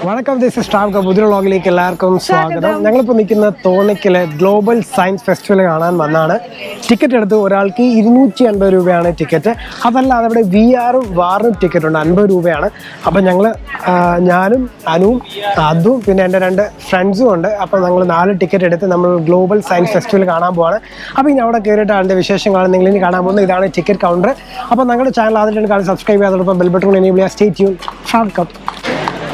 വണക്കം, this is travel പുതിയ വ്ളോഗിലേക്ക് എല്ലാവർക്കും സ്വാഗതം. ഞങ്ങളിപ്പോൾ നിൽക്കുന്ന തോണിക്കലെ ഗ്ലോബൽ സയൻസ് ഫെസ്റ്റിവൽ കാണാൻ വന്നാണ്. ടിക്കറ്റ് എടുത്ത് ഒരാൾക്ക് 250 രൂപയാണ് ടിക്കറ്റ്. അതല്ലാതെ അവിടെ VR-ഉം വാറിനും ടിക്കറ്റ് ഉണ്ട്, 50 രൂപയാണ്. അപ്പം ഞാനും അനുവും അതും പിന്നെ എൻ്റെ 2 ഫ്രണ്ട്സും ഉണ്ട്. അപ്പോൾ ഞങ്ങൾ 4 ടിക്കറ്റ് എടുത്ത് നമ്മൾ ഗ്ലോബൽ സയൻസ് ഫെസ്റ്റിവൽ കാണാൻ പോവാണ്. അപ്പോൾ ഇനി അവിടെ കയറിയിട്ട് അതിൻ്റെ വിശേഷങ്ങളാണ് നിങ്ങൾ ഇനി കാണാൻ പോകുന്നത്. ഇതാണ് ടിക്കറ്റ് കൗണ്ടർ. അപ്പോൾ ഞങ്ങളുടെ ചാനൽ ആദ്യമായിട്ട് കാണാൻ സബ്സ്ക്രൈബ് ചെയ്യാതോടൊപ്പം ബെൽ ബട്ടൺ എനേബിൾ ചെയ്യുക. Stay tune. വെൽക്കം.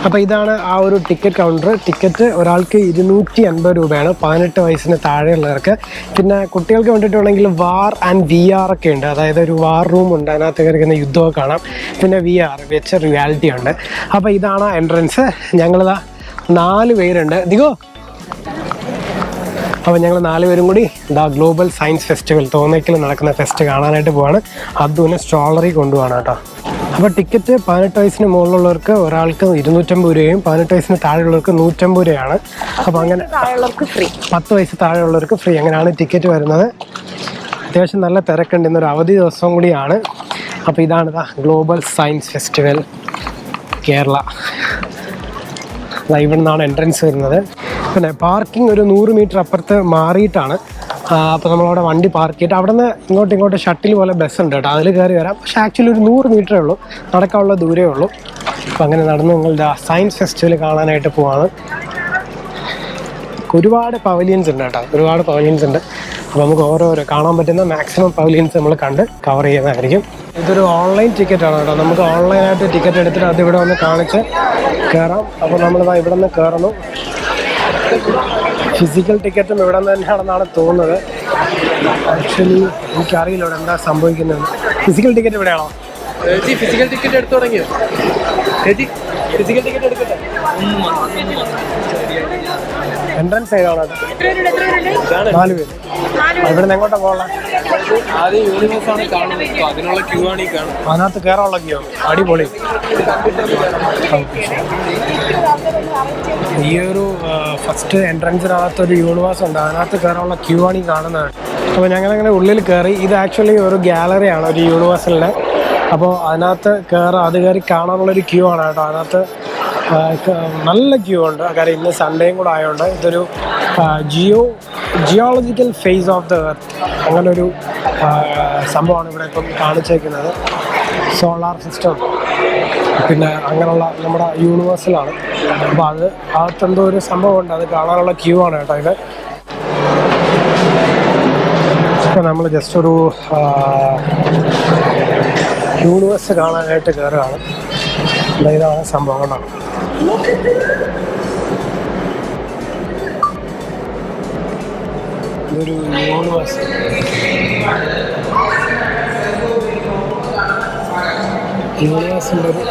അപ്പോൾ ഇതാണ് ആ ഒരു ടിക്കറ്റ് കൗണ്ടർ. ടിക്കറ്റ് ഒരാൾക്ക് 250 രൂപയാണ്, 18 വയസ്സിന് താഴെയുള്ളവർക്ക്. പിന്നെ കുട്ടികൾക്ക് വേണ്ടിയിട്ടുണ്ടെങ്കിൽ വാർ ആൻഡ് VR ഒക്കെ ഉണ്ട്. അതായത് ഒരു വാർ റൂം ഉണ്ട്, അതിനകത്ത് കയറിക്കുന്ന യുദ്ധമൊക്കെ കാണാം. പിന്നെ VR വെച്ച റിയാലിറ്റി ഉണ്ട്. അപ്പോൾ ഇതാണ് എൻട്രൻസ്. ഞങ്ങളിതാ 4 പേരുണ്ട്. ദിഗോ. അപ്പോൾ ഞങ്ങൾ 4 പേരും കൂടി ഗ്ലോബൽ സയൻസ് ഫെസ്റ്റിവൽ തോന്നയ്ക്കൽ നടക്കുന്ന ഫെസ്റ്റ് കാണാനായിട്ട് പോവാണ്. അതുപോലെ സ്ട്രോളറി കൊണ്ടുപോകണം കേട്ടോ. അപ്പോൾ ടിക്കറ്റ് 18 വയസ്സിന് മുകളിലുള്ളവർക്ക് ഒരാൾക്ക് 250 രൂപയും 18 വയസ്സിന് താഴെയുള്ളവർക്ക് 150 രൂപയാണ്. അപ്പോൾ അങ്ങനെ 10 വയസ്സ് താഴെയുള്ളവർക്ക് ഫ്രീ. അങ്ങനെയാണ് ടിക്കറ്റ് വരുന്നത്. അത്യാവശ്യം നല്ല തിരക്കുണ്ട്, ഇന്നൊരു അവധി ദിവസം കൂടിയാണ്. അപ്പോൾ ഇതാണ് ഗ്ലോബൽ സയൻസ് ഫെസ്റ്റിവൽ കേരള. ഇവിടെ നിന്നാണ് എൻട്രൻസ് വരുന്നത്. പിന്നെ പാർക്കിംഗ് ഒരു 100 മീറ്റർ അപ്പുറത്ത് മാറിയിട്ടാണ്. അപ്പോൾ നമ്മളവിടെ വണ്ടി പാർക്ക് ചെയ്തിട്ട് അവിടെ നിന്ന് ഇങ്ങോട്ട് ഷട്ടിൽ പോലെ ബസ് ഉണ്ട് കേട്ടോ, അതിൽ കയറി വരാം. പക്ഷേ ആക്ച്വലി ഒരു 100 മീറ്ററേ ഉള്ളൂ, നടക്കാനുള്ള ദൂരമേ ഉള്ളൂ. അപ്പോൾ അങ്ങനെ നടന്ന് നിങ്ങളുടെ സയൻസ് ഫെസ്റ്റിവൽ കാണാനായിട്ട് പോവാണ്. ഒരുപാട് പവലിയൻസ് ഉണ്ട് കേട്ടോ, ഒരുപാട് പവലിയൻസ് ഉണ്ട്. അപ്പോൾ നമുക്ക് ഓരോരോ കാണാൻ പറ്റുന്ന മാക്സിമം പവലിയൻസ് നമ്മൾ കണ്ട് കവർ ചെയ്യുന്നതായിരിക്കും. ഇതൊരു ഓൺലൈൻ ടിക്കറ്റാണ് കേട്ടോ. നമുക്ക് ഓൺലൈനായിട്ട് ടിക്കറ്റ് എടുത്തിട്ട് അത് ഇവിടെ വന്ന് കാണിച്ച് കയറാം. അപ്പോൾ നമ്മളിതാ ഇവിടെ നിന്ന് കയറുന്നു. ഫിസിക്കൽ ടിക്കറ്റും ഇവിടെ നിന്ന് തന്നെയാണെന്നാണ് തോന്നുന്നത്. ആക്ച്വലി എനിക്കറിയില്ല ഇവിടെ എന്താ സംഭവിക്കുന്നത്. ഫിസിക്കൽ ടിക്കറ്റ് ഇവിടെയാണോ? ഫിസിക്കൽ ടിക്കറ്റ് എടുത്തു തുടങ്ങിയോ? ഫിസിക്കൽ ടിക്കറ്റ് എടുക്കട്ടെ. എൻട്രൻസ് ഏതാണ്? 4 പേര്. ഇവിടെ നിന്ന് എങ്ങോട്ടാ പോകാനുള്ള? ആദ്യം യൂണിവേഴ്സാണ് കാണുന്നത്, അതിനുള്ള ക്യൂ ആണ് ഈ കാണുന്നത്. അതിനകത്ത് കയറാനുള്ള ക്യൂ? അടിപൊളി. ഈ ഒരു ഫസ്റ്റ് എൻട്രൻസിനകത്തൊരു യൂണിവേഴ്സ് ഉണ്ട്, അതിനകത്ത് കയറാനുള്ള ക്യൂ ആണ് ഈ കാണുന്നത്. അപ്പോൾ ഞങ്ങളങ്ങനെ ഉള്ളിൽ കയറി. ഇത് ആക്ച്വലി ഒരു ഗാലറിയാണ്, ഒരു യൂണിവേഴ്സലിൻ്റെ. അപ്പോൾ അതിനകത്ത് അത് കയറി കാണാനുള്ളൊരു ക്യൂ ആണ് കേട്ടോ. അതിനകത്ത് നല്ല ക്യൂ ഉണ്ട്, കാര്യം ഇന്ന് സൺഡേയും കൂടെ ആയതുകൊണ്ട്. ഇതൊരു geological phase of the earth, അങ്ങനൊരു സംഭവമാണ് ഇവിടെ ഇപ്പം കാണിച്ചേക്കുന്നത്. സോളാർ സിസ്റ്റം പിന്നെ അങ്ങനെയുള്ള നമ്മുടെ യൂണിവേഴ്സലാണ്. അപ്പോൾ അകത്തെന്തോ ഒരു സംഭവമുണ്ട്, അത് കാണാനുള്ള ക്യൂ ആണ് കേട്ടോ ഇത്. ഇപ്പോൾ നമ്മൾ ജസ്റ്റ് ഒരു യൂണിവേഴ്സ് കാണാനായിട്ട് കയറുകയാണ്. ഇതാണ് സംഭവം കൊണ്ടാണ്. ഇതൊരു യൂണിവേഴ്സ്. യൂണിവേഴ്സിൻ്റെ ഒരു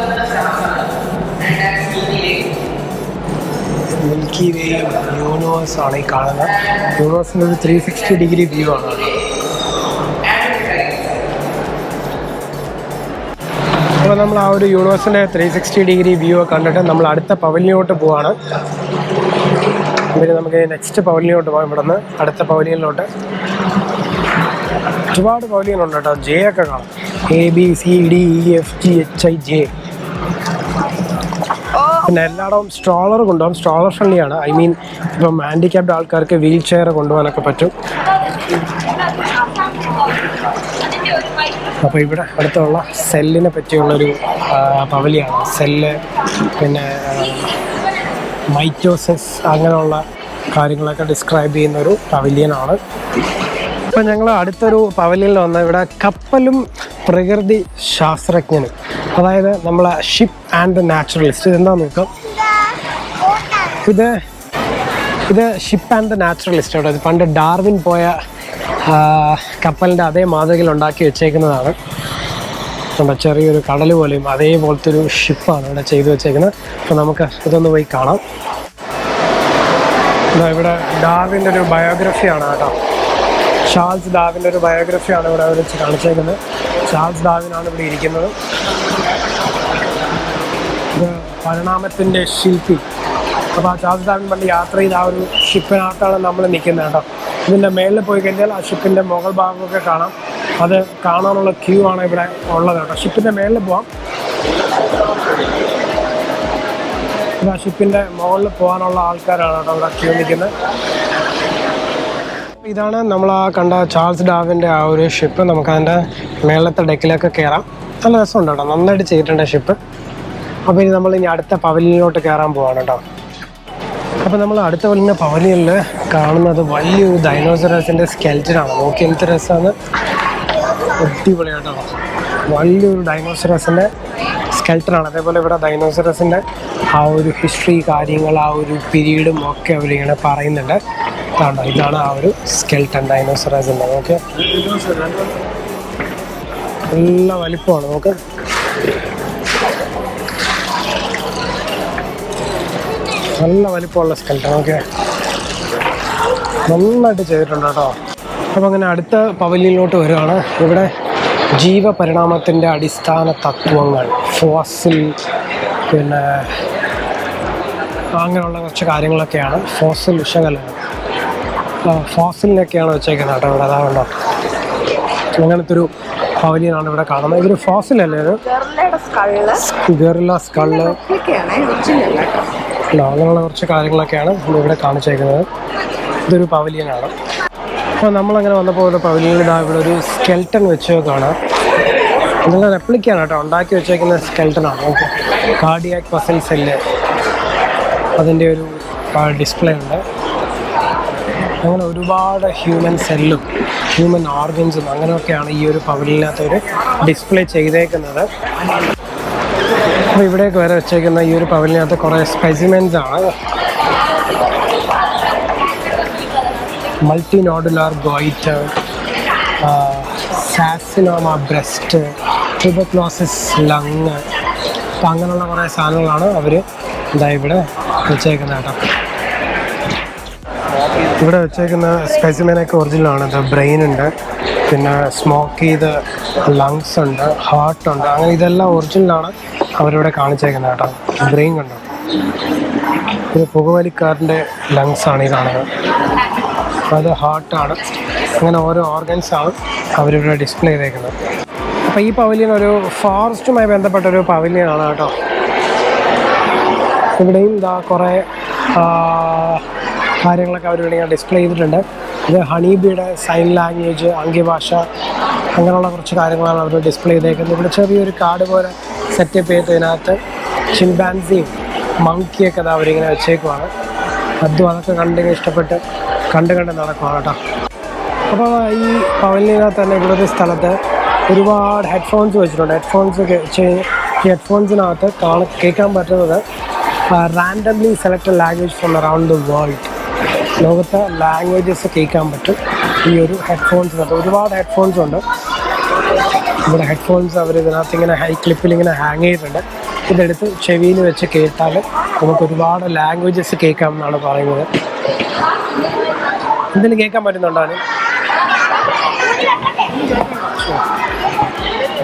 മിൽക്കി വേയും യൂണിവേഴ്സാണ് ഈ കാണുന്നത്. യൂണിവേഴ്സിൻ്റെ ഒരു 360 ഡിഗ്രി വ്യൂ ആണ്. അപ്പോൾ നമ്മൾ ആ ഒരു യൂണിവേഴ്സിൻ്റെ 360 ഡിഗ്രി വ്യൂ കണ്ടിട്ട് നമ്മൾ അടുത്ത പവലിയനിലോട്ട് പോവാണ്. പിന്നെ നമുക്ക് നെക്സ്റ്റ് പവലിയനിലോട്ട് പോകാം. ഇവിടെ നിന്ന് അടുത്ത പവലിയനിലോട്ട് ഒരുപാട് പവലിയനുണ്ട് കേട്ടോ. ജെ ഒക്കെ കാണാം, ABCDEFGHIJ. പിന്നെ എല്ലായിടവും സ്ട്രോളർ കൊണ്ടുപോകാം. സ്ട്രോളർ ഫ്രണ്ട്ലിയാണ്. ഐ മീൻ ഇപ്പം ഹാൻഡിക്യാപ്ഡ് ആൾക്കാർക്ക് വീൽ ചെയർ കൊണ്ടുപോകാനൊക്കെ പറ്റും. അപ്പോൾ ഇവിടെ അടുത്തുള്ള സെല്ലിനെ പറ്റിയുള്ളൊരു പവലിയാണ്. സെല്ല് പിന്നെ മൈറ്റോസിസ് അങ്ങനെയുള്ള കാര്യങ്ങളൊക്കെ ഡിസ്ക്രൈബ് ചെയ്യുന്നൊരു പവലിയനാണ്. ഇപ്പം ഞങ്ങൾ അടുത്തൊരു പവലിയനിൽ വന്ന ഇവിടെ കപ്പലും പ്രകൃതി ശാസ്ത്രജ്ഞനും, അതായത് നമ്മളെ ഷിപ്പ് ആൻഡ് നാച്ചുറലിസ്റ്റ്. ഇതെന്താണെന്ന് നോക്കാം. ഇത് ഷിപ്പ് ആൻഡ് ദ നാച്ചുറലിസ്റ്റ് അവിടെ പണ്ട് ഡാർവിൻ പോയ കപ്പലിൻ്റെ അതേ മാതൃകയിൽ ഉണ്ടാക്കി വെച്ചേക്കുന്നതാണ്. നമ്മുടെ ചെറിയൊരു കടൽ പോലെയും അതേപോലത്തെ ഒരു ഷിപ്പാണ് ഇവിടെ ചെയ്തു വെച്ചേക്കുന്നത്. അപ്പോൾ നമുക്ക് ഇതൊന്ന് പോയി കാണാം. ഇവിടെ ഡാർവിൻ്റെ ഒരു ബയോഗ്രഫിയാണ് കേട്ടോ. ചാൾസ് ഡാർവിൻ്റെ ഒരു ബയോഗ്രഫിയാണ് ഇവിടെ വെച്ച് കാണിച്ചേക്കുന്നത്. ചാൾസ് ഡാർവിനാണ് ഇവിടെ ഇരിക്കുന്നത്. ഇത് പരിണാമത്തിൻ്റെ ശില്പി. അപ്പോൾ ആ ചാൾസ് ഡാർവിൻ പണ്ട് യാത്ര ചെയ്ത ആ ഒരു ഷിപ്പിനകത്താണ് നമ്മൾ നിൽക്കുന്നത് കേട്ടോ. ഇതിൻ്റെ മേളിൽ പോയി കഴിഞ്ഞാൽ ആ ഷിപ്പിൻ്റെ മുകൾ ഭാഗമൊക്കെ കാണാം. അത് കാണാനുള്ള ക്യൂ ആണ് ഇവിടെ ഉള്ളത് കേട്ടോ. ഷിപ്പിൻ്റെ മേളിൽ പോവാം. ഷിപ്പിൻ്റെ മുകളിൽ പോകാനുള്ള ആൾക്കാരാണ് കേട്ടോ അവിടെ ക്യൂ നിൽക്കുന്നത്. ഇതാണ് നമ്മൾ ആ കണ്ട ചാൾസ് ഡാർവിൻ്റെ ആ ഒരു ഷിപ്പ്. നമുക്കതിൻ്റെ മേളത്തെ ഡെക്കിലൊക്കെ കയറാം. നല്ല രസമുണ്ട് കേട്ടോ, നന്നായിട്ട് ചെയ്തിട്ടുണ്ട് ഷിപ്പ്. അപ്പോൾ ഇനി നമ്മളിനി അടുത്ത പവലിയനിലോട്ട് കയറാൻ പോവാണ് കേട്ടോ. അപ്പോൾ നമ്മൾ അടുത്ത വലിയ പവലിയനിൽ കാണുന്നത് വലിയൊരു ഡൈനോസറസിൻ്റെ സ്കെൽറ്റനാണ്. നോക്കി എന്ത് രസമാണ്, അടിപൊളിയാട്ടോ. വലിയൊരു ഡൈനോസറസിൻ്റെ സ്കെൽറ്റനാണ്. അതേപോലെ ഇവിടെ ഡൈനോസറസിൻ്റെ ആ ഒരു ഹിസ്റ്ററി, കാര്യങ്ങൾ, ആ ഒരു പീരീഡും ഒക്കെ അവരിങ്ങനെ പറയുന്നുണ്ട്. ഇതാണ് ആ ഒരു സ്കെൽറ്റൻ ഡൈനോസറസിൻ്റെ. നോക്ക് നല്ല വലിപ്പമാണ്. നോക്ക് നല്ല വലിപ്പമുള്ള സ്കെൽറ്റൻ. ഓക്കെ, നന്നായിട്ട് ചെയ്തിട്ടുണ്ട് കേട്ടോ. അപ്പോൾ അങ്ങനെ അടുത്ത പവലിയനിലോട്ട് വരികയാണ്. ഇവിടെ ജീവപരിണാമത്തിൻ്റെ അടിസ്ഥാന തത്വങ്ങൾ, ഫോസിൽ, പിന്നെ അങ്ങനെയുള്ള കുറച്ച് കാര്യങ്ങളൊക്കെയാണ്. ഫോസിൽ വിശകലനം, ഫോസിലിനൊക്കെയാണ് വെച്ചേക്കുന്നത് കേട്ടോ ഇവിടെ. അതാണല്ലോ അങ്ങനത്തെ ഒരു പവലിയനാണ് ഇവിടെ കാണുന്നത്. ഇതൊരു ഫോസിലല്ലേ, ഒരു ഗറില്ല സ്കള്ള്, അങ്ങനെയുള്ള കുറച്ച് കാര്യങ്ങളൊക്കെയാണ് ഇവിടെ കാണിച്ചേക്കുന്നത്. ഇതൊരു പവലിയനാണ്. അപ്പോൾ നമ്മളങ്ങനെ വന്നപ്പോൾ ഒരു പവലിയനിൽ ഇവിടെ ഒരു സ്കെൽട്ടൺ വെച്ച് കാണാം. നല്ല റെപ്ലിക്കാണ് കേട്ടോ, ഉണ്ടാക്കി വെച്ചേക്കുന്ന സ്കെൽട്ടനാണ്. ഓക്കെ, കാർഡിയാക് മസിൽ സെല്ല്, അതിൻ്റെ ഒരു ഡിസ്പ്ലേ ഉണ്ട്. അങ്ങനെ ഒരുപാട് ഹ്യൂമൻ സെല്ലും ഹ്യൂമൻ ഓർഗൻസും അങ്ങനെയൊക്കെയാണ് ഈ ഒരു പവലിയനകത്ത് ഒരു ഡിസ്പ്ലേ ചെയ്തേക്കുന്നത്. അപ്പോൾ ഇവിടേക്ക് വരെ വെച്ചേക്കുന്ന ഈ ഒരു പവലിയനകത്ത് കുറേ സ്പെസിമെൻസ് ആണ്. Multi nodular goitre, carcinoma breast, tuberculosis lung, അപ്പം അങ്ങനെയുള്ള കുറേ സാധനങ്ങളാണ് അവർ ഇവിടെ വെച്ചേക്കുന്നത് കേട്ടോ. ഇവിടെ വെച്ചേക്കുന്ന സ്പെസിമെനൊക്കെ ഒറിജിനലാണ്. ഇത് ബ്രെയിൻ ഉണ്ട്, പിന്നെ സ്മോക്ക് ചെയ്ത് ലങ്സ് ഉണ്ട്, ഹാർട്ടുണ്ട്, അങ്ങനെ ഇതെല്ലാം ഒറിജിനലാണ് അവരിവിടെ കാണിച്ചേക്കുന്നത് കേട്ടോ. ബ്രെയിൻ കണ്ടോ, ഒരു പുകവലിക്കാരൻ്റെ ലങ്സാണ് ഈ കാണുന്നത്, അത് ഹാർട്ടാണ്. അങ്ങനെ ഓരോ ഓർഗൻസാണ് അവരിവിടെ ഡിസ്പ്ലേ ചെയ്തേക്കുന്നത്. അപ്പോൾ ഈ പവലിയൻ ഒരു ഫോറസ്റ്റുമായി ബന്ധപ്പെട്ട ഒരു പവലിയനാണ് കേട്ടോ. ഇവിടെയും ഇതാ കുറേ കാര്യങ്ങളൊക്കെ അവരിവിടെ ഡിസ്പ്ലേ ചെയ്തിട്ടുണ്ട്. ഇത് ഹണീബിയുടെ സൈൻ ലാംഗ്വേജ്, ആംഗ്യഭാഷ, അങ്ങനെയുള്ള കുറച്ച് കാര്യങ്ങളാണ് അവർ ഡിസ്പ്ലേ ചെയ്തേക്കുന്നത്. ഇവിടെ ചെറിയൊരു കാർഡ് പോലെ സെറ്റപ്പ് ചെയ്തതിനകത്ത് ചിമ്പാൻസിയും മങ്കിയൊക്കെ അത് അവരിങ്ങനെ വെച്ചേക്കുവാണ്. അതും അതൊക്കെ കണ്ടിങ്ങനെ ഇഷ്ടപ്പെട്ട് കണ്ട് നടക്കുവാണ് കേട്ടോ. അപ്പോൾ ഈ പവലിയനകത്ത് തന്നെ ഇവിടെ ഒരു സ്ഥലത്ത് ഒരുപാട് ഹെഡ്ഫോൺസ് വെച്ചിട്ടുണ്ട്. ഈ ഹെഡ്ഫോൺസിനകത്ത് കേൾക്കാൻ പറ്റുന്നത് randomly selected language from around the world. ലോകത്തെ ലാംഗ്വേജസ് കേൾക്കാൻ പറ്റും ഈ ഒരു ഹെഡ്ഫോൺസിനകത്ത്. ഒരുപാട് ഹെഡ്ഫോൺസ് ഉണ്ട് ഇവിടെ. ഹെഡ്ഫോൺസ് അവർ ഇതിനകത്ത് ഇങ്ങനെ ഹൈ ക്ലിപ്പിൽ ഇങ്ങനെ ഹാങ് ചെയ്തിട്ടുണ്ട്. ഇതെടുത്ത് ചെവിയിൽ വെച്ച് കേട്ടാൽ നമുക്ക് ഒരുപാട് ലാംഗ്വേജസ് കേൾക്കാം എന്നാണ് പറയുന്നത്. എന്തെങ്കിലും കേൾക്കാൻ പറ്റുന്നുണ്ടോ?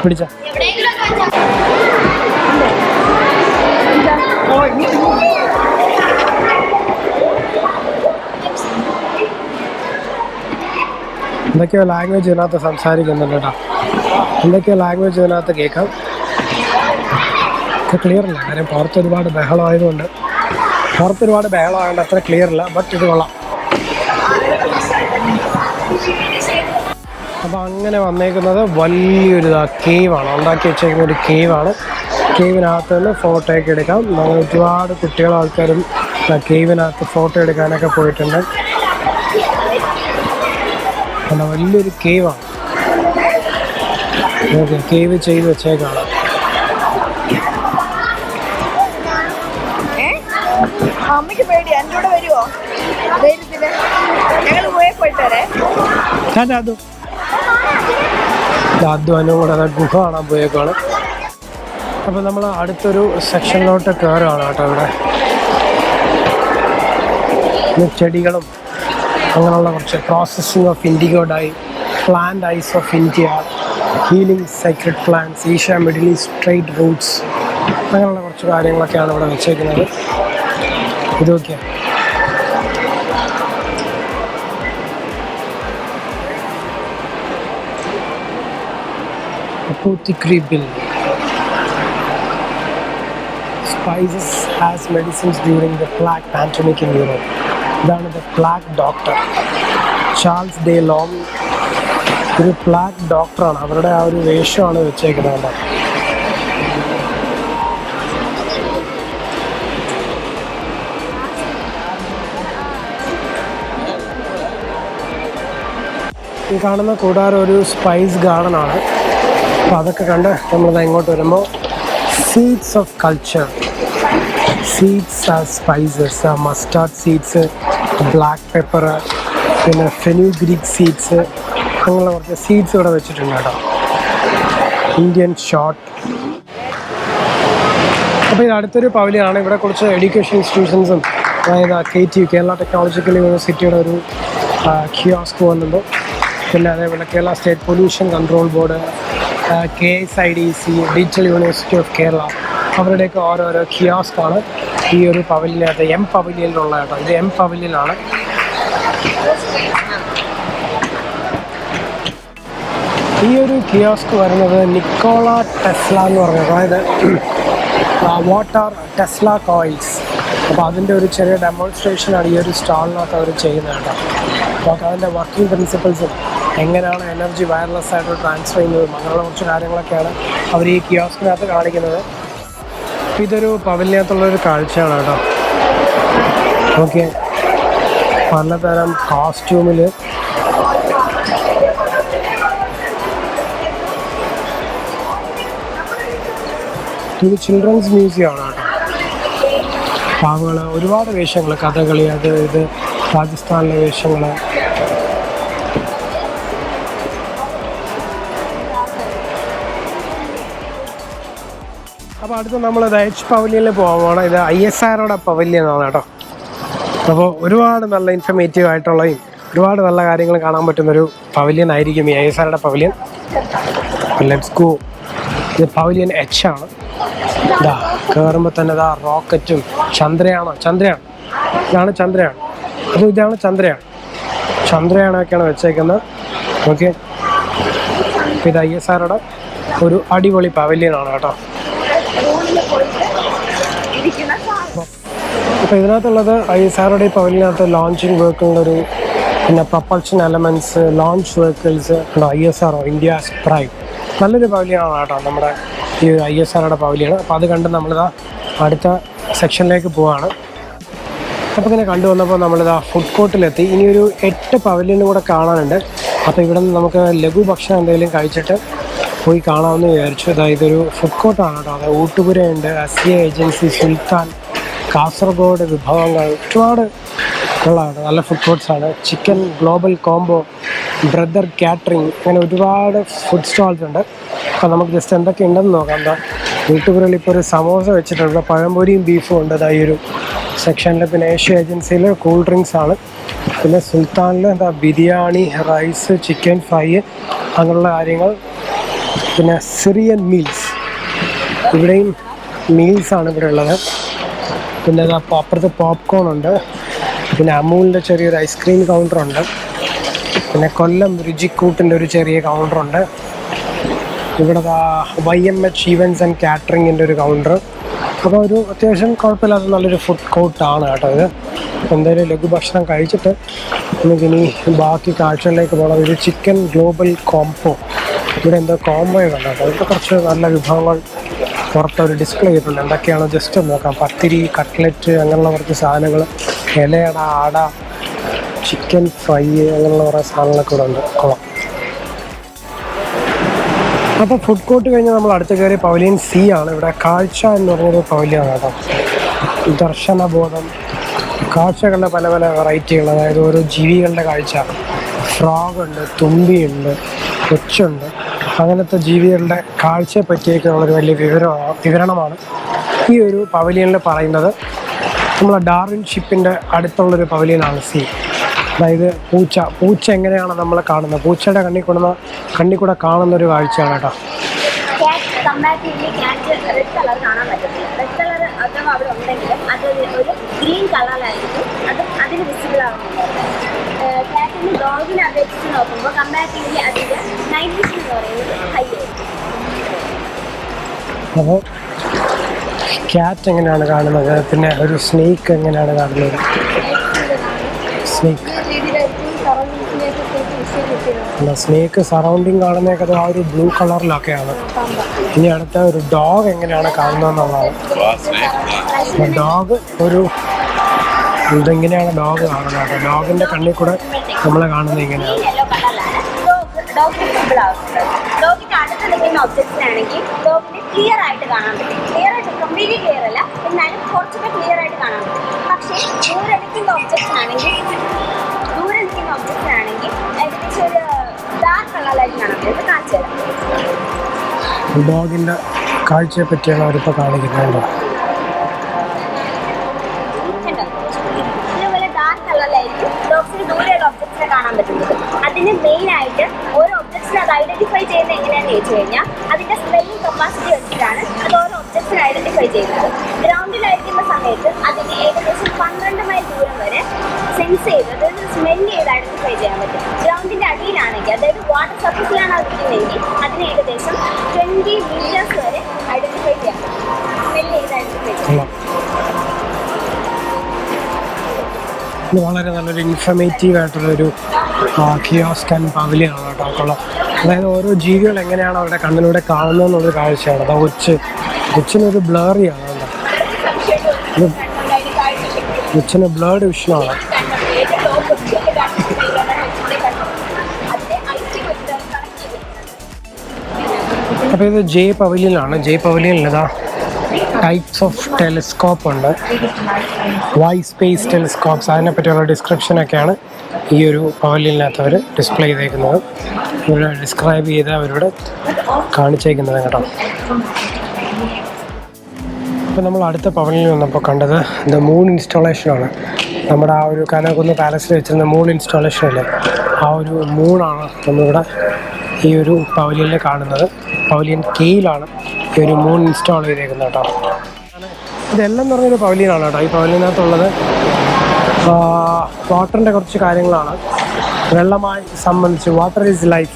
പിടിച്ച എന്തൊക്കെയോ ലാംഗ്വേജ് ഇതിനകത്ത് സംസാരിക്കുന്നുണ്ട് കേട്ടോ. എന്തൊക്കെയോ ലാംഗ്വേജ് ഇതിനകത്ത് കേൾക്കാം. ഇത് ക്ലിയർ അല്ല, കാര്യം പുറത്തൊരുപാട് ബഹളമായതുകൊണ്ട് അത്ര ക്ലിയർ അല്ല. ബട്ട് ഇത് കൊള്ളാം. അപ്പോൾ അങ്ങനെ വന്നേക്കുന്നത് വലിയൊരു കേവാണ്, ഉണ്ടാക്കി വെച്ചേക്കുന്ന ഒരു കേവാണ്. കേവിനകത്ത് നിന്ന് ഫോട്ടോയൊക്കെ എടുക്കാം. നമ്മൾ ഒരുപാട് കുട്ടികളും ആൾക്കാരും കേവിനകത്ത് ഫോട്ടോ എടുക്കാനൊക്കെ പോയിട്ടുണ്ട്. അല്ല, വലിയൊരു കേവാണ്. ഓക്കെ, കേവ് ചെയ്ത് വെച്ചേക്കാണ്. അമ്മയ്ക്ക് പേടി, എൻ്റെ കൂടെ വരുമോ? ഞങ്ങൾ പോയപ്പോയിട്ടേ അതും കൂടെ ഗുഹ കാണാൻ പോയേക്കാണ്. അപ്പോൾ നമ്മൾ അടുത്തൊരു സെക്ഷനിലോട്ട് കയറുകയാണ് കേട്ടോ. ഇവിടെ ചെടികളും അങ്ങനെയുള്ള കുറച്ച് processing of indigo dye, plant eyes of India, healing sacred plants, Asia Middle East trade routes, അങ്ങനെയുള്ള കുറച്ച് കാര്യങ്ങളൊക്കെയാണ് ഇവിടെ വെച്ചേക്കുന്നത്. ഇതൊക്കെ spices as medicines during the plague pandemic in Europe. ഇതാണ് the plague doctor, Charles day long. ഒരു plague ഡോക്ടറാണ്, അവരുടെ ആ ഒരു വേഷമാണ് വെച്ചേക്കുന്നത്. ഈ കാണുന്ന കൂടാരം ഒരു സ്പൈസ് ഗാർഡൻ ആണ്. അപ്പോൾ അതൊക്കെ കണ്ട് നമ്മളിത് ഇങ്ങോട്ട് വരുമ്പോൾ seeds of culture, seeds are spices, mustard seeds, black pepper, പിന്നെ ഫെനുഗ്രീക്ക് സീഡ്സ്, അങ്ങനെയുള്ള കുറച്ച് സീഡ്സ് ഇവിടെ വെച്ചിട്ടുണ്ട് കേട്ടോ. Indian shot. അപ്പോൾ ഇത് അടുത്തൊരു പവലിയാണ്. ഇവിടെ കുറച്ച് എഡ്യൂക്കേഷൻ ഇൻസ്റ്റിറ്റ്യൂഷൻസും, അതായത് KTU കേരള ടെക്നോളജിക്കൽ യൂണിവേഴ്സിറ്റിയുടെ ഒരു കിയോസ്ക് വന്നിട്ടുണ്ട്. പിന്നെ അതേപോലെ Kerala state pollution control board, KSIDC, digital university of Kerala, അവരുടെയൊക്കെ ഓരോരോ കിയോസ്കാണ് ഈ ഒരു പവലിയനകത്ത്. M പവലിയനിലുള്ള കേട്ടോ, ഇത് M പവലിയനാണ്. ഈ ഒരു കിയോസ്ക് വരുന്നത് നിക്കോള ടെസ്ല എന്ന് പറഞ്ഞത്, അതായത് വാട്ടർ ടെസ്ല കോയിൽസ്. അപ്പോൾ അതിൻ്റെ ഒരു ചെറിയ ഡെമോൺസ്ട്രേഷനാണ് ഈ ഒരു സ്റ്റാളിനകത്ത് അവർ ചെയ്യുന്നത് കേട്ടോ. അപ്പോൾ അതിൻ്റെ വർക്കിംഗ് പ്രിൻസിപ്പിൾസും എങ്ങനെയാണ് എനർജി വയർലെസ് ആയിട്ട് ട്രാൻസ്ഫർ ചെയ്യുന്നതും അങ്ങനെയുള്ള കുറച്ച് കാര്യങ്ങളൊക്കെയാണ് അവർ ഈ കിയോസ്കിനകത്ത് കാണിക്കുന്നത്. അപ്പോൾ ഇതൊരു പവലിനകത്തുള്ളൊരു കാഴ്ചയാണ് കേട്ടോ. ഓക്കെ, പലതരം കോസ്റ്റ്യൂമിൽ ഇത് ചിൽഡ്രൻസ് മ്യൂസിയമാണ് കേട്ടോ. പാവകൾ, ഒരുപാട് വേഷങ്ങൾ, കഥകളി, അത് ഇത് രാജസ്ഥാനിലെ വേഷങ്ങൾ. അപ്പോൾ അടുത്ത് നമ്മൾ H പവലിയനിൽ പോകാൻ ഇത് ISROയുടെ പവലിയനാണ് കേട്ടോ. അപ്പോൾ ഒരുപാട് നല്ല ഇൻഫർമേറ്റീവ് ആയിട്ടുള്ളതും ഒരുപാട് നല്ല കാര്യങ്ങൾ കാണാൻ പറ്റുന്നൊരു പവലിയൻ ആയിരിക്കും ഈ ISROയുടെ പവലിയൻ. Let's go. ഇത് പവലിയൻ H ആണ്. ഇതാ കയറുമ്പോൾ തന്നെ ഇതാ റോക്കറ്റും ചന്ദ്രയാണോ, ചന്ദ്രയാണ്, ഇതാണ് ചന്ദ്രയാണ്, ഇതാണ് ചന്ദ്രയാണ്, ചന്ദ്രയാണൊക്കെയാണ് വെച്ചേക്കുന്നത്. ഓക്കെ, ഇത് ISROയുടെ ഒരു അടിപൊളി പവലിയനാണ് കേട്ടോ. അപ്പോൾ ഇതിനകത്തുള്ളത് ISROയുടെ പവലിയനകത്ത് ലോഞ്ചിങ് വെഹിക്കിളിൻ്റെ പിന്നെ propulsion elements, launch vehicles, ISRO India's prime. നല്ലൊരു പവലിയനാണ് കേട്ടോ നമ്മുടെ ഈ ഒരു ISROയുടെ പവലിയൻ. അപ്പോൾ അത് കണ്ട് നമ്മളിതാ അടുത്ത സെക്ഷനിലേക്ക് പോവാണ്. അപ്പോൾ ഇങ്ങനെ കണ്ടു വന്നപ്പോൾ നമ്മളിതാ ഫുഡ് കോർട്ടിലെത്തി. ഇനിയൊരു 8 പവലിയനും കൂടെ കാണാനുണ്ട്. അപ്പോൾ ഇവിടെ നിന്ന് നമുക്ക് ലഘു ഭക്ഷണം എന്തെങ്കിലും കഴിച്ചിട്ട് പോയി കാണാമെന്ന് വിചാരിച്ചു. അതായത് ഇതൊരു ഫുഡ് കോർട്ടാണ് കേട്ടോ. അതായത് ഊട്ടുപുരയുണ്ട്, SCA ഏജൻസി, സുൽത്താൻ, കാസർഗോഡ് വിഭവങ്ങൾ, ഒരുപാട് ഉള്ളതാണ്. നല്ല ഫുഡ് കോർട്ട്സാണ്. Chicken global combo, brother catering, അങ്ങനെ ഒരുപാട് ഫുഡ് സ്റ്റാൾസ് ഉണ്ട്. അപ്പോൾ നമുക്ക് ജസ്റ്റ് എന്തൊക്കെ ഉണ്ടെന്ന് നോക്കാം. എന്താ ഊട്ടുപുരയിൽ ഇപ്പോൾ ഒരു സമോസ വെച്ചിട്ടുണ്ട്, പഴംപൊരിയും ബീഫും ഉണ്ട് ഈ ഒരു സെക്ഷനിൽ. പിന്നെ ഏഷ്യ ഏജൻസിയിൽ കൂൾ ഡ്രിങ്ക്സ് ആണ്. പിന്നെ സുൽത്താനിൽ എന്താ ബിരിയാണി, റൈസ്, ചിക്കൻ ഫ്രൈ, അങ്ങനെയുള്ള കാര്യങ്ങൾ. പിന്നെ സിറിയൻ മീൽസ്, ഇവിടെയും മീൽസാണ് ഇവിടെ ഉള്ളത്. പിന്നെ അപ്പുറത്ത് പോപ്കോൺ ഉണ്ട്. പിന്നെ അമൂലിൻ്റെ ചെറിയൊരു ഐസ്ക്രീം കൗണ്ടറുണ്ട്. പിന്നെ കൊല്ലം രുചിക്കൂട്ടിൻ്റെ ഒരു ചെറിയ കൗണ്ടറുണ്ട്. ഇവിടെ YMH ഈവൻറ്റ്സ് ആൻഡ് കാറ്ററിങ്ങിൻ്റെ ഒരു കൗണ്ടർ. അപ്പോൾ ഒരു അത്യാവശ്യം കുഴപ്പമില്ലാത്ത നല്ലൊരു ഫുഡ് കോർട്ടാണ് കേട്ടോ ഇത്. എന്തായാലും ലഘുഭക്ഷണം കഴിച്ചിട്ട് നമുക്കിനി ബാക്കി കാഴ്ചകളിലേക്ക് പോകണം. ഒരു ചിക്കൻ ഗ്ലോബൽ കോംബോ, ഇവിടെ എന്തോ കോംബോ കണ്ടോ. ഇവിടെ കുറച്ച് നല്ല വിഭവങ്ങൾ പുറത്തൊരു ഡിസ്പ്ലേ ചെയ്തിട്ടുണ്ട്. എന്തൊക്കെയാണോ ജസ്റ്റ് നോക്കാം. പത്തിരി, കട്ട്ലറ്റ്, അങ്ങനെയുള്ള കുറച്ച് സാധനങ്ങൾ, ഇലയട, ആട, ചിക്കൻ ഫ്രൈ, അങ്ങനെയുള്ള കുറേ സാധനങ്ങളൊക്കെ ഇവിടെ ഉണ്ട്. കൊള്ളാം. അപ്പോൾ ഫുഡ് കോർട്ട് കഴിഞ്ഞ് നമ്മൾ അടുത്ത് കയറിയ പവലിയൻ C ആണ്. ഇവിടെ കാഴ്ച എന്ന് പറഞ്ഞൊരു പവലിയാണ് കേട്ടോ. ദർശനബോധം, കാഴ്ചകളുടെ പല പല വെറൈറ്റികൾ, അതായത് ഓരോ ജീവികളുടെ കാഴ്ച. ഫ്രോഗുണ്ട്, തുമ്പിയുണ്ട്, കൊച്ചുണ്ട്, അങ്ങനത്തെ ജീവികളുടെ കാഴ്ചയെ പറ്റിയൊക്കെ ഉള്ളൊരു വലിയ വിവരണമാണ് ഈ ഒരു പവലിയനിൽ പറയുന്നത്. നമ്മളെ ഡാർവിൻ ഷിപ്പിൻ്റെ അടുത്തുള്ളൊരു പവലിയനാണ് C. അതായത് പൂച്ച എങ്ങനെയാണ് നമ്മൾ കാണുന്നത്, പൂച്ചയുടെ കണ്ണിൽ കൂടെ കാണുന്നൊരു കാഴ്ചയാണ് കേട്ടോ. കമ്പാരിറ്റീവ്ലി ക്യാറ്റ് റെഡ് കളർ കാണാൻ പറ്റത്തില്ല. റെഡ് കളർ അഥവാ അവിടെ ഉണ്ടെങ്കിലും അത് ഒരു ഗ്രീൻ കളറിലായിരിക്കും അതിന് വിസിബിൾ ആവുന്നത്. ക്യാറ്റിന് ഡോഗിനെ അപേക്ഷിച്ച് നോക്കുമ്പോൾ കമ്പാരിറ്റീവ്ലി അതിൻ്റെ നൈറ്റ് വിഷൻ എന്ന് പറയുന്നത് ഹൈ ആയിരിക്കും. അപ്പോൾ ക്യാറ്റ് എങ്ങനെയാണ് കാണുന്നത്, പിന്നെ ഒരു സ്നേക്ക് എങ്ങനെയാണ് കാണുന്നത്. സ്നേക്ക് സ്നേക്ക് സറൗണ്ടിങ് കാണുന്നതൊക്കെ ആ ഒരു ബ്ലൂ കളറിലൊക്കെയാണ്. ഇനി അടുത്ത ഒരു ഡോഗ് എങ്ങനെയാണ് കാണുന്നതെന്നുള്ളതാണ്. ഡോഗ് ഒരു ഇതെങ്ങനെയാണ് ഡോഗ് കാണുന്നത്. ഡോഗിൻ്റെ കണ്ണിൽ കൂടെ നമ്മളെ കാണുന്നത് എങ്ങനെയാണ്. ഡോഗിന്റെ അടുത്ത് നിൽക്കുന്ന ഒബ്ജക്ട്സിനാണെങ്കിൽ ഡോഗിനെ ക്ലിയർ ആയിട്ട് കാണാൻ പറ്റും. ക്ലിയർ ആയിട്ട് കംപ്ലീറ്റ്ലി ക്ലിയർ അല്ല, എന്നാലും കുറച്ചൊക്കെ ക്ലിയർ ആയിട്ട് കാണാൻ പറ്റും. പക്ഷേ ദൂരെ നിൽക്കുന്ന ഒബ്ജക്ട്സിനാണെങ്കിൽ ഏകദേശം ഒരു ഡാർക്ക് കളറിലായിട്ട് കാണാൻ പറ്റും. കാണിച്ചു തരാം. ഡോഗിൻ്റെ കാഴ്ചയെ പറ്റിയാണ് അവരിപ്പോൾ കാണിക്കുന്നത്. ഇതുപോലെ ഡാർക്ക് കളറിലായിരിക്കും ഡോഗ്സിന് ദൂരെയുള്ള ഒബ്ജക്ട്സിനെ കാണാൻ പറ്റുന്നത്. അതിന് മെയിനായിട്ട് ഓരോ ഒബ്ജക്ട്സിനെ അത് ഐഡന്റിഫൈ ചെയ്യുന്നത് എങ്ങനെയാണെന്ന് ചോദിച്ചു കഴിഞ്ഞാൽ അതിൻ്റെ സ്മെല്ലിംഗ് കപ്പാസിറ്റി വെച്ചിട്ടാണ് അത് ഓരോ ഒബ്ജക്ട്സിനെ ഐഡന്റിഫൈ ചെയ്യുന്നത്. ഗ്രൗണ്ടിലായിരിക്കുന്ന സമയത്ത് അതിന് ഏകദേശം 12 മൈൽ ദൂരം വരെ സെൻസ് ചെയ്ത്, അതായത് സ്മെല്ല് ചെയ്ത് ഐഡന്റിഫൈ ചെയ്യാൻ പറ്റും. ഗ്രൗണ്ടിൻ്റെ അടിയിലാണെങ്കിൽ, അതായത് വാട്ടർ സർഫസിലാണ് അത് ഇരിക്കുന്നതെങ്കിൽ അതിന് ഏകദേശം 20 മീറ്റേഴ്സ് വരെ ഐഡന്റിഫൈ ചെയ്യാൻ പറ്റും. സ്മെല്ല് ചെയ്ത് ഐഡന്റിഫൈ ചെയ്യാം. ഇത് വളരെ നല്ലൊരു ഇൻഫർമേറ്റീവ് ആയിട്ടുള്ളൊരു കിയോസ്ക് ആൻഡ് പവലിയനാണ് കേട്ടോ കൊള്ളാം. അതായത് ഓരോ ജീവികൾ എങ്ങനെയാണ് അവരുടെ കണ്ണിലൂടെ കാണുന്നതെന്നുള്ളൊരു കാഴ്ചയാണ്. അത് കൊച്ചിനൊരു ബ്ലറിയാണ് കേട്ടോ. കൊച്ചിന് ബ്ലേഡ് വിഷനാണ്. അപ്പോൾ ഇത് ജെ പവലിയനാണ്. ജെ പവലിയനിൽ ഇതാ ടൈപ്സ് ഓഫ് ടെലിസ്കോപ്പ് ഉണ്ട്. വൈ സ്പേസ് ടെലിസ്കോപ്സ്, അതിനെപ്പറ്റിയുള്ള ഡിസ്ക്രിപ്ഷനൊക്കെയാണ് ഈ ഒരു പവലിയനകത്ത് അവർ ഡിസ്പ്ലേ ചെയ്തേക്കുന്നത്. ഇവിടെ ഡിസ്ക്രൈബ് ചെയ്ത് അവരിവിടെ കാണിച്ചേക്കുന്നത് കേട്ടോ. ഇപ്പോൾ നമ്മൾ അടുത്ത പവലിയനിൽ വന്നപ്പോൾ കണ്ടത് ദ മൂൺ ഇൻസ്റ്റാളേഷനാണ്. നമ്മുടെ ആ ഒരു കനകുന്ന് പാലസിൽ വെച്ചിരുന്ന മൂൺ ഇൻസ്റ്റാളേഷൻ അല്ലേ, ആ ഒരു മൂണാണ് നമ്മളിവിടെ ഈ ഒരു പവലിയനിൽ കാണുന്നത്. പവലിയൻ കെയിലാണ് ഈ ഒരു മൂൺ ഇൻസ്റ്റാൾ ചെയ്തേക്കുന്നത് കേട്ടോ. ഇതെല്ലാം എന്ന് പറഞ്ഞൊരു പവലിയനാണ് കേട്ടോ. ഈ പവലിയനകത്തുള്ളത് വാട്ടറിൻ്റെ കുറച്ച് കാര്യങ്ങളാണ്. വെള്ളമായി സംബന്ധിച്ച്, വാട്ടർ ഈസ് ലൈഫ്,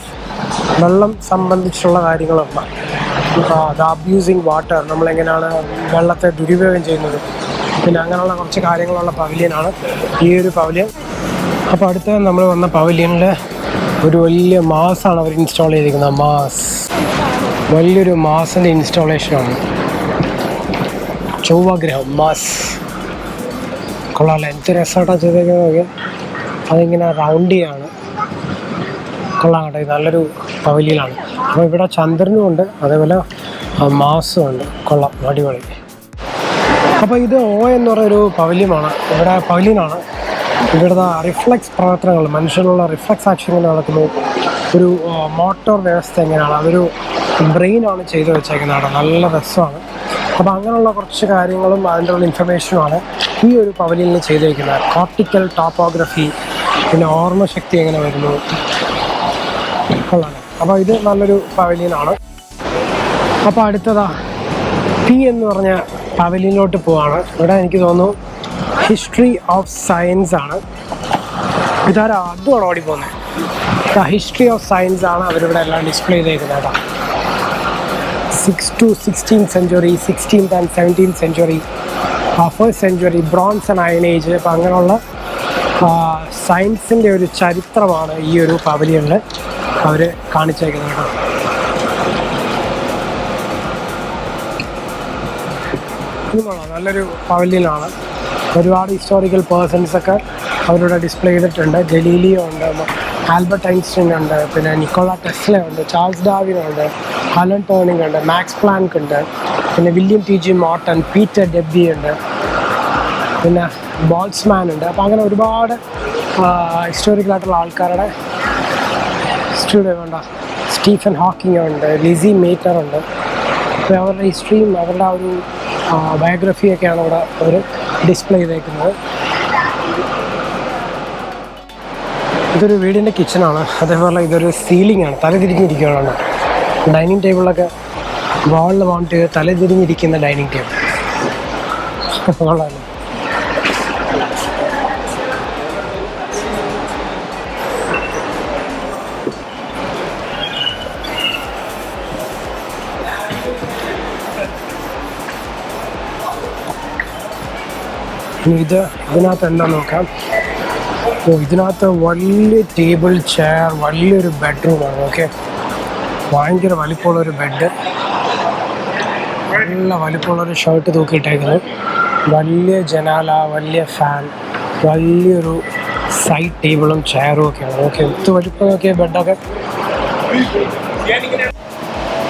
വെള്ളം സംബന്ധിച്ചുള്ള കാര്യങ്ങളൊക്കെ, ദ അബ്യൂസിങ് വാട്ടർ, നമ്മളെങ്ങനെയാണ് വെള്ളത്തെ ദുരുപയോഗം ചെയ്യുന്നത്, പിന്നെ അങ്ങനെയുള്ള കുറച്ച് കാര്യങ്ങളുള്ള പവലിയനാണ് ഈ ഒരു പവലിയൻ. അപ്പോൾ അടുത്ത നമ്മൾ വന്ന പവലിയനിൽ ഒരു വലിയ മാസാണ് അവർ ഇൻസ്റ്റാൾ ചെയ്തിരിക്കുന്നത്. വലിയൊരു മാസിൻ്റെ ഇൻസ്റ്റാളേഷനാണ്. ചൊവ്വഗ്രഹം മാസ് കൊള്ളാമല്ലേ, എന്ത് രസമായിട്ടാണ് ചെയ്തേക്കുന്നത്. അതിങ്ങനെ റൗണ്ടിയാണ്, കൊള്ളാം കേട്ടോ. ഇത് നല്ലൊരു പവലിയനാണ്. അപ്പോൾ ഇവിടെ ചന്ദ്രനും ഉണ്ട്, അതേപോലെ മാസും ഉണ്ട്. കൊള്ളാം, അടിപൊളി. അപ്പോൾ ഇത് ഓ എന്ന് പറയുന്നൊരു പവലിയനാണ്. ഇവിടുത്തെ റിഫ്ലക്സ് പ്രവർത്തനങ്ങൾ, മനുഷ്യനുള്ള റിഫ്ലക്സ് ആക്ഷൻ എങ്ങനെ നടക്കുന്നു, ഒരു മോട്ടോർ വ്യവസ്ഥ എങ്ങനെയാണ്, അതൊരു ബ്രെയിനാണ് ചെയ്തു വെച്ചേക്കുന്നതാണ്. നല്ല രസമാണ്. അപ്പോൾ അങ്ങനെയുള്ള കുറച്ച് കാര്യങ്ങളും അതിൻ്റെ ഉള്ള ഇൻഫർമേഷനുമാണ് ഈ ഒരു പവലിയനിൽ ചെയ്തേക്കുന്നത്. കോർട്ടിക്കൽ ടോപ്പോഗ്രഫി, പിന്നെ ഓർമ്മശക്തി എങ്ങനെ വരുന്നു, കൊള്ളാം. അപ്പോൾ ഇത് നല്ലൊരു പവലിയനാണ്. അപ്പോൾ അടുത്തതാ പി എന്ന് പറഞ്ഞ പവലിയനിലോട്ട് പോവാണ്. ഇവിടെ എനിക്ക് തോന്നുന്നു ഹിസ്റ്ററി ഓഫ് സയൻസ് ആണ്. ഇതാരാ അതുമാണ് ഓടിപ്പോകുന്നത്. ഹിസ്റ്ററി ഓഫ് സയൻസ് ആണ് അവരിവിടെ എല്ലാം ഡിസ്പ്ലേ ചെയ്തേക്കുന്നത് കേട്ടോ. 6th to 16th century, 16th and 17th century, 1st century, bronze and iron age. അപ്പോൾ അങ്ങനെയുള്ള സയൻസിൻ്റെ ഒരു ചരിത്രമാണ് ഈ ഒരു പവലിയനിൽ അവർ കാണിച്ചേക്കുന്നത് കേട്ടോ. നല്ലൊരു പവലിയനാണ്. ഒരുപാട് ഹിസ്റ്റോറിക്കൽ പേഴ്സൺസൊക്കെ അവരുടെ ഡിസ്പ്ലേ ചെയ്തിട്ടുണ്ട്. ഗലീലിയോ ഉണ്ട്, ആൽബർട്ട് ഐൻസ്റ്റീൻ ഉണ്ട്, പിന്നെ നിക്കോള ടെസ്ല ഉണ്ട്, ചാൾസ് ഡാർവിൻ ഉണ്ട്, അലൻ ടേണിംഗ് ഉണ്ട്, മാക്സ് പ്ലാങ്ക് ഉണ്ട്, പിന്നെ വില്യം ടി.ജി. മോർട്ടൺ, പീറ്റർ ഡെബ്ബി ഉണ്ട്, പിന്നെ ബോൾസ്മാൻ ഉണ്ട്. അപ്പോൾ അങ്ങനെ ഒരുപാട് ഹിസ്റ്റോറിക്കലായിട്ടുള്ള ആൾക്കാരുടെ ഹിസ്റ്ററി വേണ്ട. സ്റ്റീഫൻ ഹോക്കിംഗ് ഉണ്ട്, ലിസി മേറ്റർ ഉണ്ട്. അപ്പോൾ അവരുടെ ഹിസ്റ്ററിയും അവരുടെ ഒരു ബയോഗ്രഫിയൊക്കെയാണ് ഇവിടെ അവർ ഡിസ്പ്ലേ ചെയ്തേക്കുന്നത്. ഇതൊരു വീടിൻ്റെ കിച്ചണാണ്. അതേപോലെ ഇതൊരു സീലിംഗ് ആണ്, തലതിരിഞ്ഞിരിക്കുകയാണ്. ഡൈനിങ് ടേബിളൊക്കെ വാളിൽ മൗണ്ട് ചെയ്ത് തലതിരിഞ്ഞിരിക്കുന്ന ഡൈനിങ് ടേബിൾ കൊള്ളാമല്ലോ. ഇതിനകത്ത് എന്താ നോക്കാം. ഇതിനകത്ത് വലിയ ടേബിൾ, ചെയർ, വലിയൊരു ബെഡ്റൂമാണ്. ഓക്കെ, ഭയങ്കര വലിപ്പമുള്ളൊരു ബെഡ്, നല്ല വലിപ്പമുള്ളൊരു ഷർട്ട് തൂക്കിയിട്ടേക്കുന്നത്, വലിയ ജനാല, വലിയ ഫാൻ, വലിയൊരു സൈഡ് ടേബിളും ചെയറും ഒക്കെയാണ്. ഓക്കെ, ഇത് വലിപ്പം നോക്കിയ ബെഡൊക്കെ.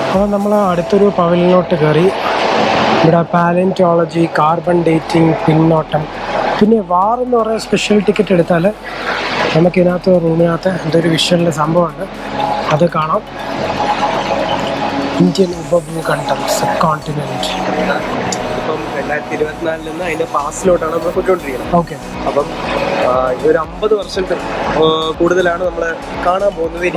അപ്പോൾ നമ്മൾ അടുത്തൊരു പവലിയനിലോട്ട് കയറി. ഇവിടെ പാലന്റിയോളജി, കാർബൺ ഡേറ്റിംഗ്, പിന്നോട്ടം, പിന്നെ വാർ എന്ന് പറയുന്ന സ്പെഷ്യൽ ടിക്കറ്റ് എടുത്താൽ നമുക്കിതിനകത്ത് റൂമിനകത്ത് എന്തൊരു വിഷ്വലിൻ്റെ സംഭവമുണ്ട്, അത് കാണാം. ഇന്ത്യൻ ഉപഭൂഖണ്ഡം, സബ് കോണ്ടിനെൻറ്റ്. ഇപ്പം 2024 നിന്ന് അതിൻ്റെ പാസിലോട്ടാണ് നമ്മൾ പോയിക്കൊണ്ടിരിക്കുന്നത്. ഓക്കെ, അപ്പം ഒരു 50 വർഷം കൂടുതലാണ് നമ്മൾ കാണാൻ പോകുന്നത്.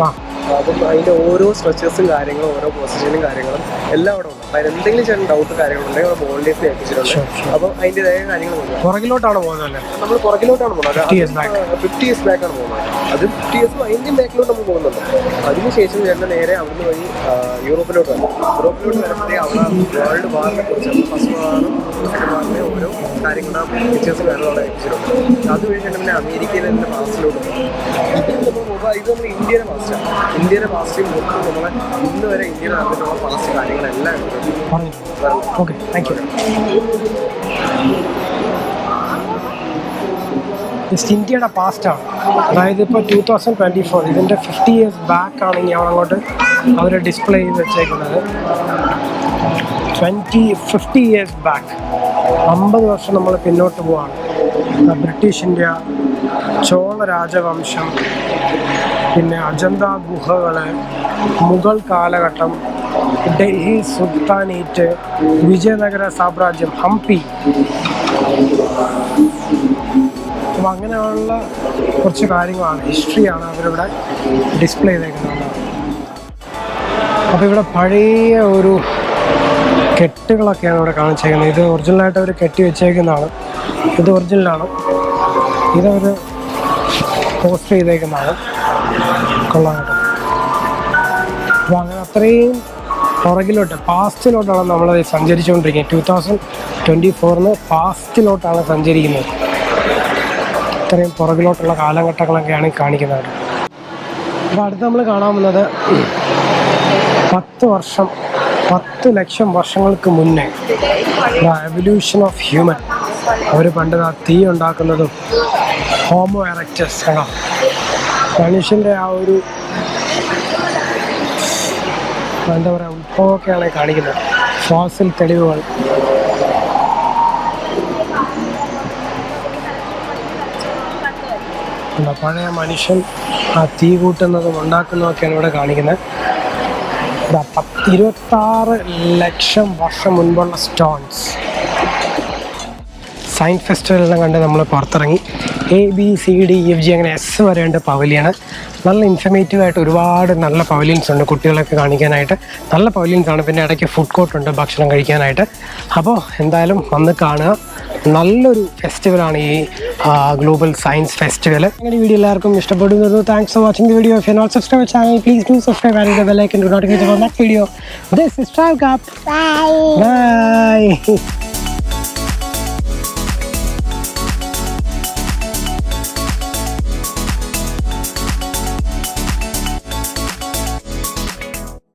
അപ്പം അതിൻ്റെ ഓരോ സ്ട്രക്ചേഴ്സും കാര്യങ്ങളും ഓരോ പൊസിഷനും കാര്യങ്ങളും എല്ലാം അവിടെ ഉണ്ട്. അപ്പം അതിനെന്തെങ്കിലും ചെറിയ ഡൗട്ട് കാര്യങ്ങളുണ്ടെങ്കിൽ നമ്മൾ വോളണ്ടിയേഴ്സിനെ ഏൽപ്പിച്ചിട്ടുണ്ട്. അപ്പം അതിൻ്റെതായ കാര്യങ്ങൾ നോക്കുക. പുറകിലോട്ടാണ് പോകുന്നത്. നമ്മൾ പുറകിലോട്ടാണ് പോകുന്നത്. 50 years back. 50 years ബാക്കാണ് പോകുന്നത്. അത് 50 years അതിൻ്റെയും ബാക്കിലോട്ട് നമ്മൾ പോകുന്നുണ്ട്. അതിനുശേഷം ഞങ്ങൾ നേരെ അവിടുന്ന് വഴി യൂറോപ്പിലോട്ട് വന്നു. യൂറോപ്പിലോട്ട് വരുമ്പോഴേ അവിടെ വേൾഡ് വാറിനെ കുറിച്ച് ഫസ്റ്റ് വാറും സെക്കൻഡ് വാറിൻ്റെ ഓരോ കാര്യങ്ങളുടെ പിക്ചേഴ്സും കാര്യങ്ങളും അവിടെ ഏൽപ്പിച്ചിട്ടുണ്ട്. അത് കഴിഞ്ഞിട്ട് പിന്നെ അമേരിക്കയിലെ പാസ്റ്റിലോട്ട് പോകും. ഇത് നമ്മൾ ഇന്ത്യയുടെ പാസ്റ്റാണ്. ഇന്ത്യയുടെ പാസ്റ്റ് മൊത്തം നമ്മളെ ഇന്ന് വരെ ഇന്ത്യയിൽ നടന്നിട്ടുള്ള പാസ്റ്റ് കാര്യങ്ങളെല്ലാം ഓക്കെ, താങ്ക് യു. ജസ്റ്റ് ഇന്ത്യയുടെ പാസ്റ്റാണ്. അതായത് ഇപ്പോൾ 2024 ഇതിൻ്റെ 50 years ബാക്കാണ് ഇനി അങ്ങോട്ട് അവർ ഡിസ്പ്ലേ ചെയ്ത് വെച്ചേക്കുന്നത്. 50 years ബാക്ക്, 50 വർഷം നമ്മൾ പിന്നോട്ട് പോവാണ്. ബ്രിട്ടീഷ് ഇന്ത്യ, ചോള രാജവംശം, പിന്നെ അജന്ത ഗുഹകൾ, മുഗൾ കാലഘട്ടം, ഡൽഹി സുൽത്താനേറ്റ്, വിജയനഗര സാമ്രാജ്യം, ഹംപി. അപ്പോൾ അങ്ങനെയുള്ള കുറച്ച് കാര്യങ്ങളാണ്, ഹിസ്റ്ററിയാണ് അവരിവിടെ ഡിസ്പ്ലേ ചെയ്തേക്കുന്നത്. അപ്പോൾ ഇവിടെ പഴയ ഒരു കെട്ടുകളൊക്കെയാണ് ഇവിടെ കാണിച്ചേക്കുന്നത്. ഇത് ഒറിജിനലായിട്ട് അവർ കെട്ടി വെച്ചേക്കുന്നതാണ്. ഇത് ഒറിജിനലാണ്. ഇതവർ പോസ്റ്റ് ചെയ്തേക്കുന്നതാണ്. കൊള്ളാം കേട്ടോ. അപ്പോൾ അങ്ങനെ അത്രയും പുറകിലോട്ട് പാസ്റ്റിലോട്ടാണ് നമ്മൾ സഞ്ചരിച്ചുകൊണ്ടിരിക്കുന്നത്. 2024 പാസ്റ്റിലോട്ടാണ് സഞ്ചരിക്കുന്നത്. ഇത്രയും പുറകിലോട്ടുള്ള കാലഘട്ടങ്ങളൊക്കെയാണ് കാണിക്കുന്നത്. അപ്പോൾ അടുത്ത് നമ്മൾ കാണാൻ പോകുന്നത് 10 ലക്ഷം വർഷങ്ങൾക്ക് മുന്നേ എവല്യൂഷൻ ഓഫ് ഹ്യൂമൻ. അവർ പണ്ട് തീ ഉണ്ടാക്കുന്നതും ഹോമോ എറക്റ്റസ് മനുഷ്യൻ്റെ ആ ഒരു എന്താ പറയുക ഉത്ഭവമൊക്കെയാണ് കാണിക്കുന്നത്. ഫോസിൽ തെളിവുകൾ. പഴയ മനുഷ്യൻ ആ തീ കൂട്ടുന്നതും ഉണ്ടാക്കുന്നതൊക്കെയാണ് ഇവിടെ കാണിക്കുന്നത്. 26 ലക്ഷം വർഷം മുൻപുള്ള സ്റ്റോൺസ്. സയൻസ് ഫെസ്റ്റിവലെല്ലാം കണ്ട് നമ്മൾ പുറത്തിറങ്ങി. ABCDEFG അങ്ങനെ S വരെയുണ്ട് പവലിയന്. നല്ല ഇൻഫർമേറ്റീവായിട്ട് ഒരുപാട് നല്ല പവലിയൻസ് ഉണ്ട് കുട്ടികളൊക്കെ കാണിക്കാനായിട്ട്. നല്ല പവലിയൻസാണ്. പിന്നെ ഇടയ്ക്ക് ഫുഡ് കോർട്ടുണ്ട് ഭക്ഷണം കഴിക്കാനായിട്ട്. അപ്പോൾ എന്തായാലും വന്ന് കാണുക. നല്ലൊരു ഫെസ്റ്റിവലാണ് ഈ ഗ്ലോബൽ സയൻസ് ഫെസ്റ്റിവൽ. അങ്ങനെ വീഡിയോ എല്ലാവർക്കും ഇഷ്ടപ്പെടുന്നു. Thanks for watching the video. If you not subscribe channel please do subscribe and the bell icon to notify the next video. This is Trav Cup. Bye.